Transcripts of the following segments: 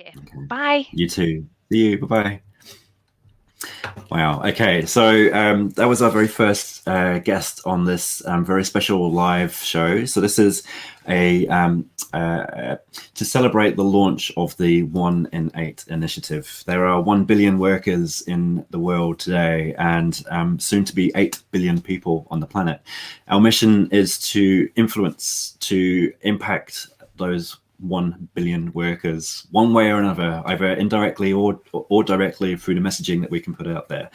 Okay. Okay. Bye. You too. See you. Bye-bye. Wow. Okay. So that was our very first guest on this very special live show. So this is a to celebrate the launch of the 1 in 8 initiative. There are 1 billion workers in the world today, and soon to be 8 billion people on the planet. Our mission is to influence, to impact those 1 billion workers one way or another, either indirectly or directly through the messaging that we can put out there.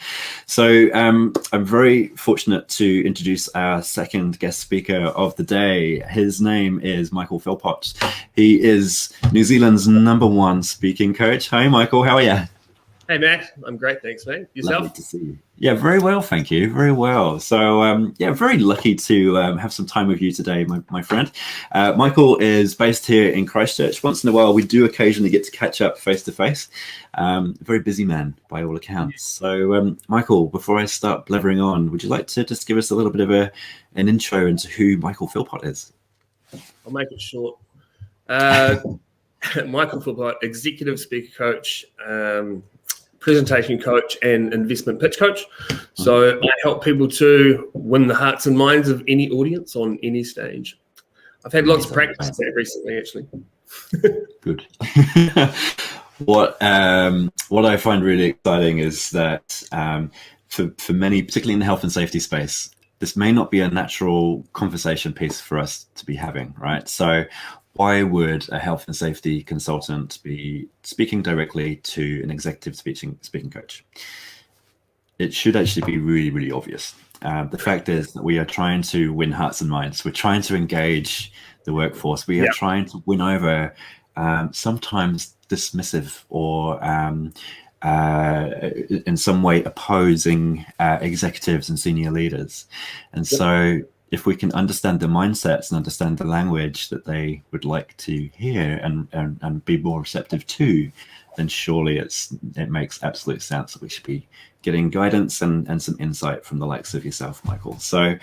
So I'm very fortunate to introduce our second guest speaker of the day. His name is Michael Philpott. He is New Zealand's #1 speaking coach. Hi, Michael. How are you? Hey, Matt. I'm great. Thanks, mate. Yourself? Lovely to see you. Yeah, very well, thank you. Very well. So, yeah, very lucky to have some time with you today, my friend. Michael is based here in Christchurch. Once in a while, we do occasionally get to catch up face to face. Very busy man, by all accounts. So, Michael, before I start blethering on, would you like to just give us a little bit of an intro into who Michael Philpott is? I'll make it short. Michael Philpott, executive speaker coach, presentation coach, and investment pitch coach. So I help people to win the hearts and minds of any audience on any stage. I've had lots of practice there recently, actually. Good. What I find really exciting is that for many, particularly in the health and safety space, this may not be a natural conversation piece for us to be having, right? So why would a health and safety consultant be speaking directly to an executive speaking coach? It should actually be really, really obvious. The fact is that we are trying to win hearts and minds. We're trying to engage the workforce. We are trying to win over sometimes dismissive or in some way opposing executives and senior leaders. And so if we can understand the mindsets and understand the language that they would like to hear and be more receptive to, then surely it makes absolute sense that we should be getting guidance and some insight from the likes of yourself, Michael. So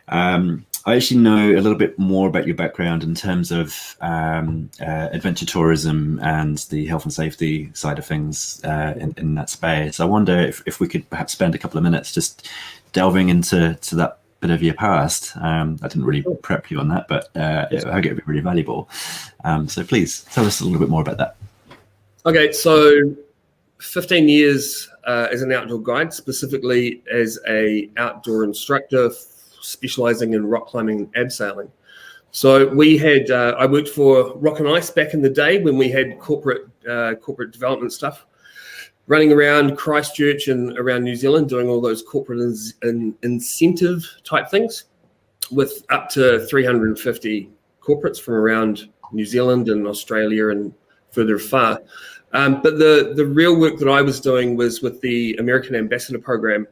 I actually know a little bit more about your background in terms of adventure tourism and the health and safety side of things in that space. I wonder if we could perhaps spend a couple of minutes just delving into that bit of your past. I didn't really prep you on that, but I think it'd be really valuable. So please tell us a little bit more about that. Okay, so 15 years as an outdoor guide, specifically as an outdoor instructor specializing in rock climbing and abseiling. So we had, I worked for Rock and Ice back in the day when we had corporate development stuff, running around Christchurch and around New Zealand, doing all those corporate incentive type things with up to 350 corporates from around New Zealand and Australia and further far. But the real work that I was doing was with the American Ambassador Program,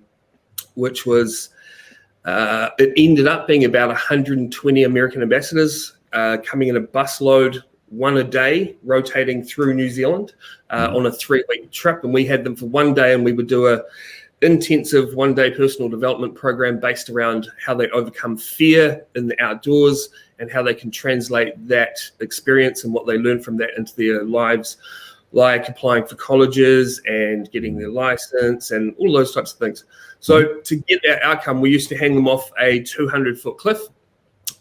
which was, it ended up being about 120 American ambassadors coming in a busload, one a day, rotating through New Zealand on a 3-week trip. And we had them for one day, and we would do a intensive one-day personal development program based around how they overcome fear in the outdoors and how they can translate that experience and what they learn from that into their lives, like applying for colleges and getting their license and all those types of things. So to get that outcome, we used to hang them off a 200-foot cliff.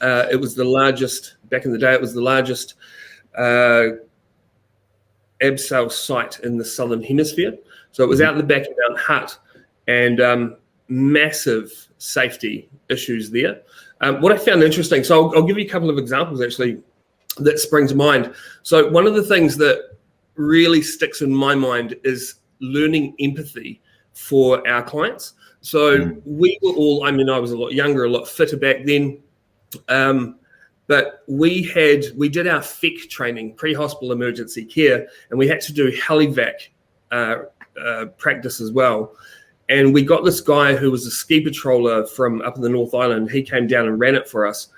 It was the largest, back in the day, it was the largest abseil site in the Southern Hemisphere. So it was out in the back of Mount Hutt, and massive safety issues there. What I found interesting, so I'll give you a couple of examples actually that spring to mind. So one of the things that really sticks in my mind is learning empathy for our clients. So we were all, I mean, I was a lot younger, a lot fitter back then, but we did our FEC training, pre-hospital emergency care, and we had to do helivac practice as well. And we got this guy who was a ski patroller from up in the North Island. He came down and ran it for us.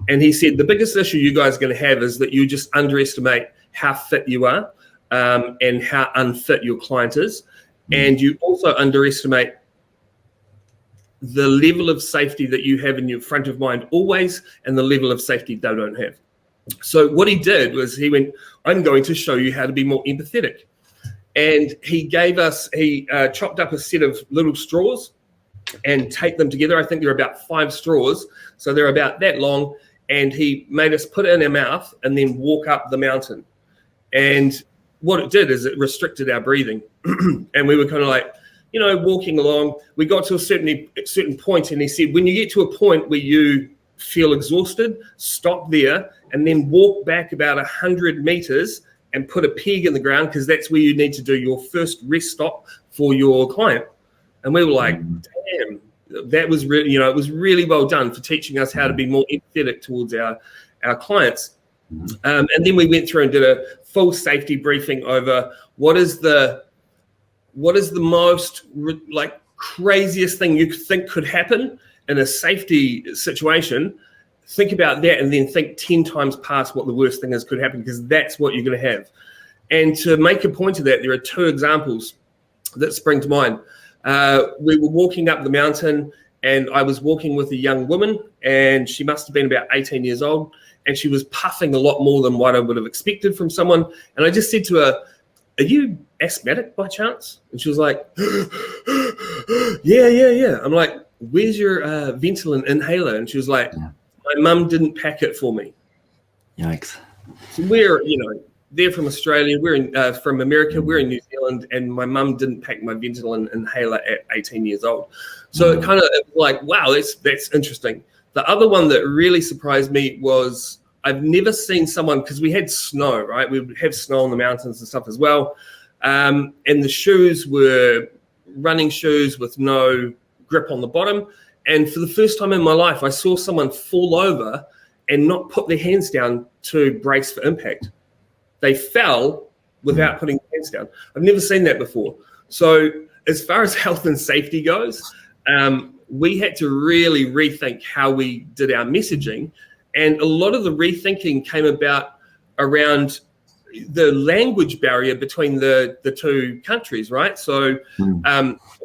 And he said, the biggest issue you guys are going to have is that you just underestimate how fit you are and how unfit your client is. And you also underestimate the level of safety that you have in your front of mind always and the level of safety they don't have. So what he did was he went, I'm going to show you how to be more empathetic. And he chopped up a set of little straws and taped them together. I think there are about 5 straws. So they're about that long. And he made us put it in our mouth and then walk up the mountain. And what it did is it restricted our breathing. And we were kind of like, walking along. We got to a certain point, and he said, when you get to a point where you feel exhausted, stop there and then walk back about 100 meters and put a peg in the ground, because that's where you need to do your first rest stop for your client. And we were like, damn, that was really, it was really well done for teaching us how to be more empathetic towards our clients. And then we went through and did a full safety briefing over what is the most craziest thing you think could happen in a safety situation. Think about that, and then think 10 times past what the worst thing is could happen, because that's what you're going to have. And to make a point of that, there are 2 examples that spring to mind. We were walking up the mountain, and I was walking with a young woman, and she must have been about 18 years old, and she was puffing a lot more than what I would have expected from someone. And I just said to her, are you asthmatic by chance? And she was like, yeah. I'm like, where's your Ventolin inhaler? And she was like, my mum didn't pack it for me. Yikes. So we're, they're from Australia, we're from America, we're in New Zealand, and my mum didn't pack my Ventolin inhaler at 18 years old. So it kind of like, wow, that's interesting. The other one that really surprised me was I've never seen someone, because we had snow, right? We would have snow on the mountains and stuff as well. And the shoes were running shoes with no grip on the bottom. And for the first time in my life, I saw someone fall over and not put their hands down to brace for impact. They fell without putting their hands down. I've never seen that before. So as far as health and safety goes, we had to really rethink how we did our messaging. And a lot of the rethinking came about around the language barrier between the 2 countries, right? So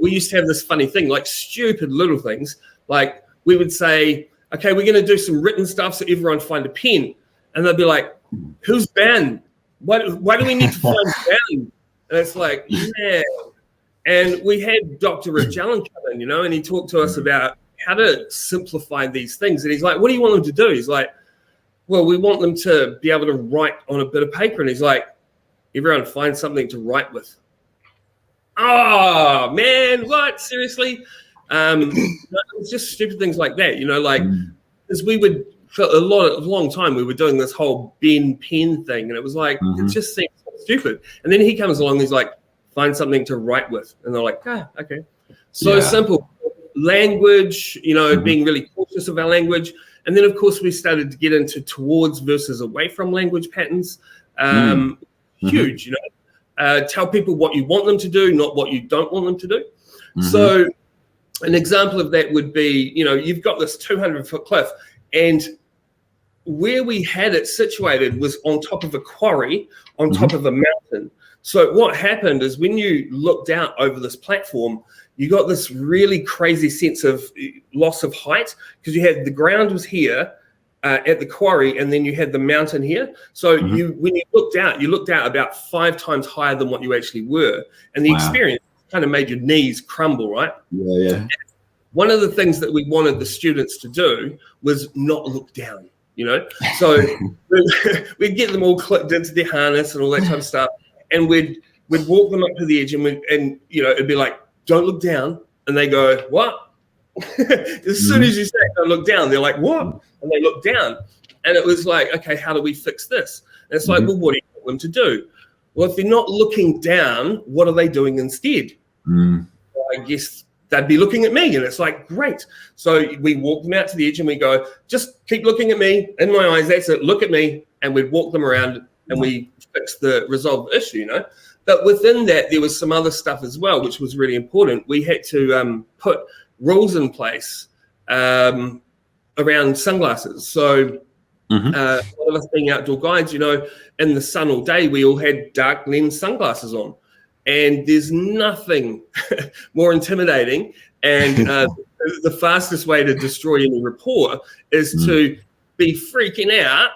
we used to have this funny thing, like stupid little things. Like we would say, okay, we're going to do some written stuff, so everyone find a pen. And they'd be like, who's Ben? Why do we need to find Ben? And it's like, yeah. And we had Dr. Rich Allen come in, and he talked to us about how to simplify these things. And he's like, what do you want them to do? He's like, well, we want them to be able to write on a bit of paper. And he's like, everyone find something to write with. Oh, man, what? Seriously? It's just stupid things like that, because we would, for a long time, we were doing this whole Ben pen thing. And it was like, it just seems so stupid. And then he comes along and he's like, find something to write with. And they're like, okay. So simple. Language, being really cautious of our language. And then, of course, we started to get into towards versus away from language patterns. Huge, tell people what you want them to do, not what you don't want them to do. So an example of that would be, you've got this 200-foot cliff, and where we had it situated was on top of a quarry, on top of a mountain. So what happened is when you looked out over this platform, you got this really crazy sense of loss of height, because you had the ground was here at the quarry, and then you had the mountain here. So when you looked out about 5 times higher than what you actually were. And the experience kind of made your knees crumble, right? Yeah. And one of the things that we wanted the students to do was not look down, So we'd get them all clipped into their harness and all that type of stuff. And we'd walk them up to the edge, and it'd be like, don't look down. And they go, what? As soon as you say don't look down, they're like, what? And they look down. And it was like, okay, how do we fix this? And it's like, well, what do you want them to do? Well, if they're not looking down, what are they doing instead? Well, I guess they'd be looking at me. And it's like, great. So we walk them out to the edge and we go, just keep looking at me, in my eyes, that's it, look at me. And we'd walk them around and we fix the resolved issue, But within that, there was some other stuff as well, which was really important. We had to put rules in place around sunglasses. So a lot of us being outdoor guides, in the sun all day, we all had dark lens sunglasses on. And there's nothing more intimidating. And the fastest way to destroy any rapport is to be freaking out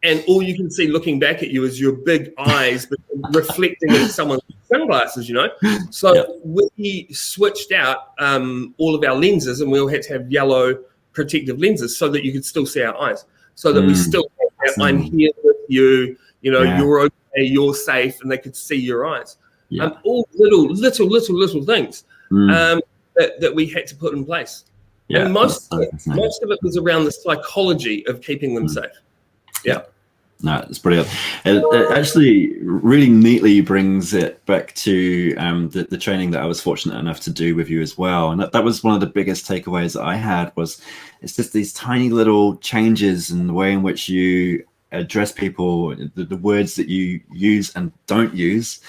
and all you can see looking back at you is your big eyes reflecting in someone's sunglasses, you know. So we switched out all of our lenses, and we all had to have yellow protective lenses so that you could still see our eyes, so that we still had that, I'm here with you, you know, you're okay, you're safe, and they could see your eyes. All little things that we had to put in place. And most of it was around the psychology of keeping them safe. No, it's brilliant. It actually really neatly brings it back to the training that I was fortunate enough to do with you as well. And that was one of the biggest takeaways that I had, was it's just these tiny little changes in the way in which you address people, the words that you use and don't use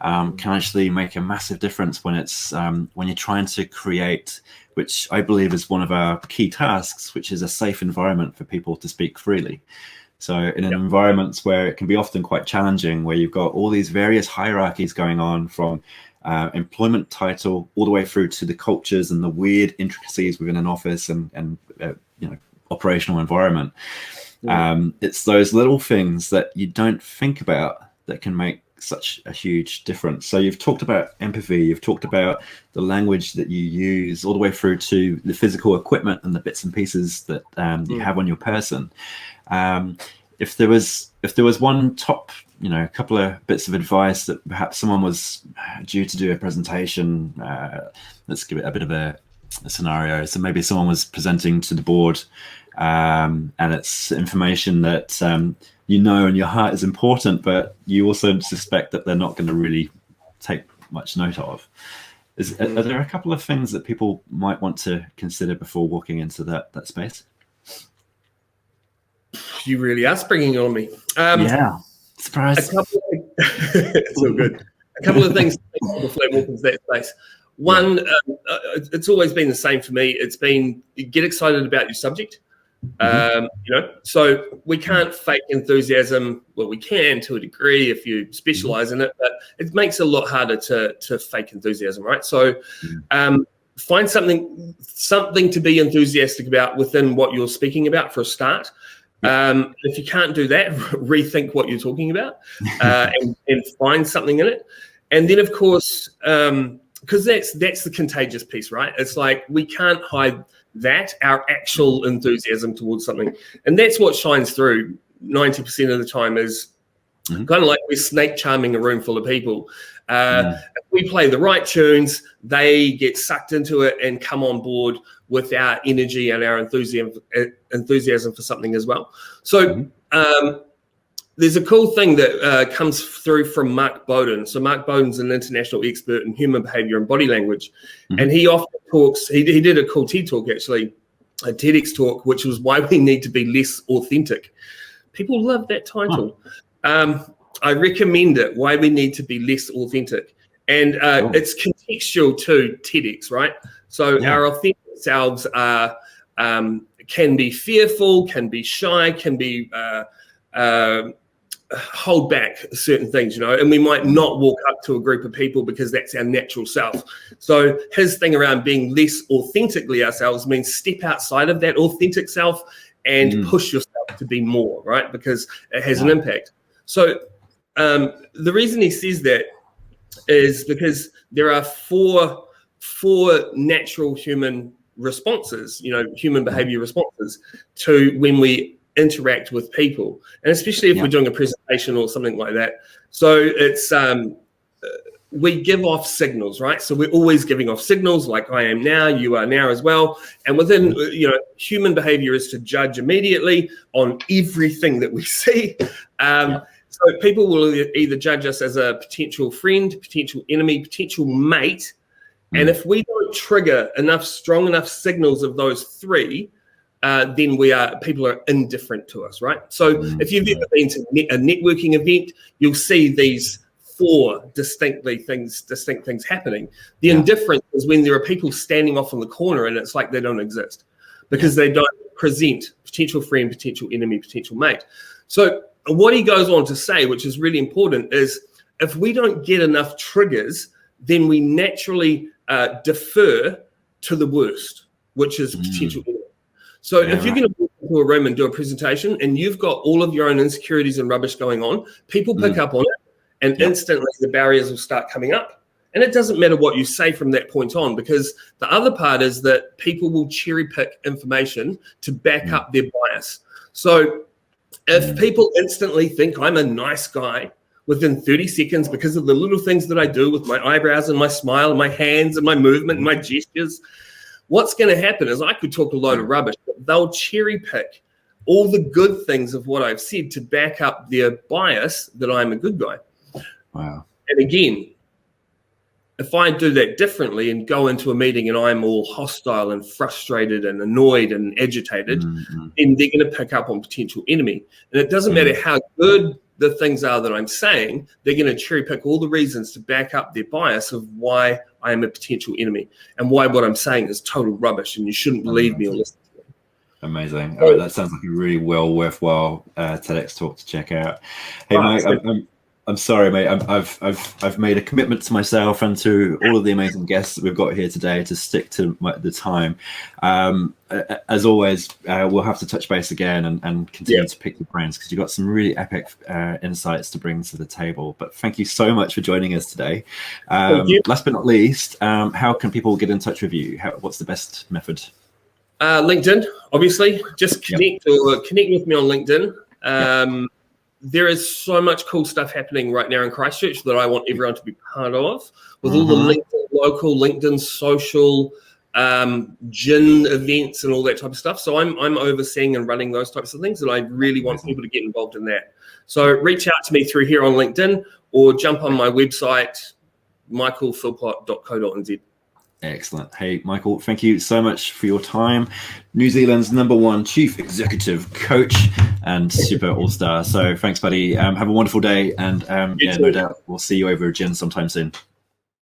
can actually make a massive difference when it's when you're trying to create, which I believe is one of our key tasks, which is a safe environment for people to speak freely. So in an environment where it can be often quite challenging, where you've got all these various hierarchies going on, from employment title all the way through to the cultures and the weird intricacies within an office and you know, operational environment. It's those little things that you don't think about that can make such a huge difference. So you've talked about empathy, you've talked about the language that you use, all the way through to the physical equipment and the bits and pieces that you have on your person. If there was one top, you know, a couple of bits of advice that perhaps someone was due to do a presentation, let's give it a bit of a scenario. So maybe someone was presenting to the board, and it's information that you know in your heart is important, but you also suspect that they're not going to really take much note of. Are there a couple of things that people might want to consider before walking into that space? You really are springing it on me. Surprise. It's all good. A couple of things before I walk into that space. One, it's always been the same for me. It's been, get excited about your subject. You know, so we can't fake enthusiasm. Well, we can to a degree if you specialize in it, but it makes it a lot harder to fake enthusiasm, right? So find something to be enthusiastic about within what you're speaking about for a start. If you can't do that, rethink what you're talking about and find something in it. And then, of course, because that's the contagious piece, right? It's like we can't hide that, our actual enthusiasm towards something. And that's what shines through 90% of the time, is kind of like we're snake charming a room full of people. If we play the right tunes, they get sucked into it and come on board with our energy and our enthusiasm for something as well. So there's a cool thing that comes through from Mark Bowden. So Mark Bowden's an international expert in human behavior and body language. And he often talks, he did a cool TED talk, actually, a TEDx talk, which was why we need to be less authentic. People love that title. I recommend it, why we need to be less authentic. And it's contextual to TEDx, right? So our authentic selves are, can be fearful, can be shy, can be hold back certain things, you know, and we might not walk up to a group of people because that's our natural self. So his thing around being less authentically ourselves means step outside of that authentic self and push yourself to be more, right? Because it has an impact. So the reason he says that is because there are four natural human responses, you know, human behavior responses to when we interact with people, and especially if we're doing a presentation or something like that. So it's we give off signals, right? So we're always giving off signals, like I am now, you are now as well. And within, you know, human behavior is to judge immediately on everything that we see. So people will either judge us as a potential friend, potential enemy, potential mate. And if we don't trigger strong enough signals of those three, then people are indifferent to us, right? So if you've ever been to a networking event, you'll see these four distinct things happening. The indifference is when there are people standing off in the corner and it's like they don't exist because they don't present potential friend, potential enemy, potential mate. So what he goes on to say, which is really important, is if we don't get enough triggers, then we naturally defer to the worst, which is potential enemy. So if you're going to walk into a room and do a presentation and you've got all of your own insecurities and rubbish going on, people pick up on it and instantly the barriers will start coming up. And it doesn't matter what you say from that point on, because the other part is that people will cherry pick information to back up their bias. So if people instantly think I'm a nice guy within 30 seconds because of the little things that I do with my eyebrows and my smile and my hands and my movement and my gestures, what's going to happen is I could talk a load of rubbish, but they'll cherry pick all the good things of what I've said to back up their bias that I'm a good guy. Wow. And again, if I do that differently and go into a meeting and I'm all hostile and frustrated and annoyed and agitated, then they're going to pick up on potential enemy. And it doesn't matter how good the things are that I'm saying, they're going to cherry pick all the reasons to back up their bias of why I am a potential enemy and why what I'm saying is total rubbish and you shouldn't believe me or listen to me. Amazing. All right, that sounds like a really worthwhile TEDx talk to check out. Hey, Mike, I'm sorry, mate. I've made a commitment to myself and to all of the amazing guests that we've got here today to stick to the time. As always, we'll have to touch base again and continue to pick your brains because you've got some really epic insights to bring to the table. But thank you so much for joining us today. Last but not least, how can people get in touch with you? What's the best method? LinkedIn, obviously. Just connect with me on LinkedIn. There is so much cool stuff happening right now in Christchurch that I want everyone to be part of, with all the LinkedIn local, LinkedIn social, gin events and all that type of stuff. So I'm overseeing and running those types of things, and I really want people to get involved in that. So reach out to me through here on LinkedIn or jump on my website, michaelphilpott.co.nz. Excellent. Hey, Michael, thank you so much for your time. New Zealand's #1 chief executive coach and super all-star. So thanks, buddy. Have a wonderful day. And no doubt we'll see you over a gin sometime soon.